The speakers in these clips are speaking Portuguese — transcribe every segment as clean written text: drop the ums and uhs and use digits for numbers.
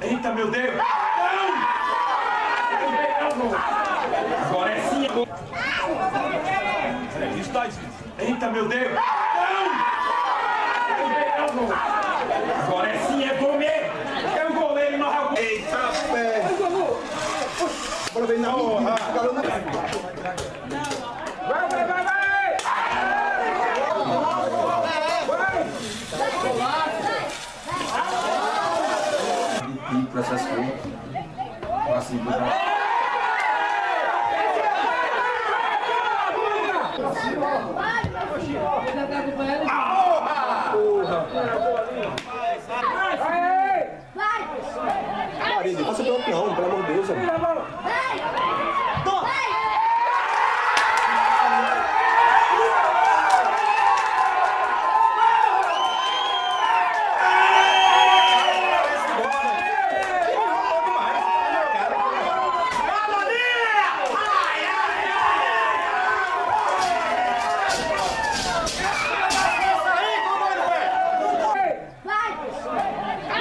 Eita, meu Deus! Não! Agora é sim! Isso tá escrito. Eita, meu Deus! Não! Agora é sim, é comer! É o goleiro, não é o goleiro! Eita, pé! Bora ver na honra! Vai! E processo assim, Marido, você é campeão, pelo amor de Deus.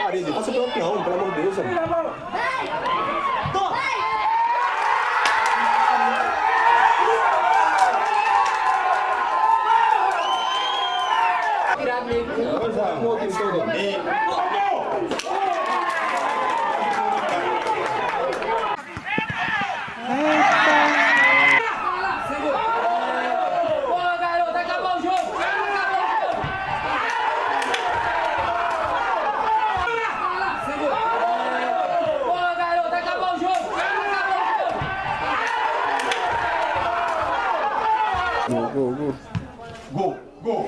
Marido, você é campeão, pelo amor de Deus.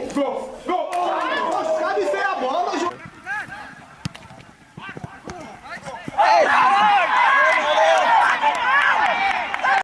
Gol!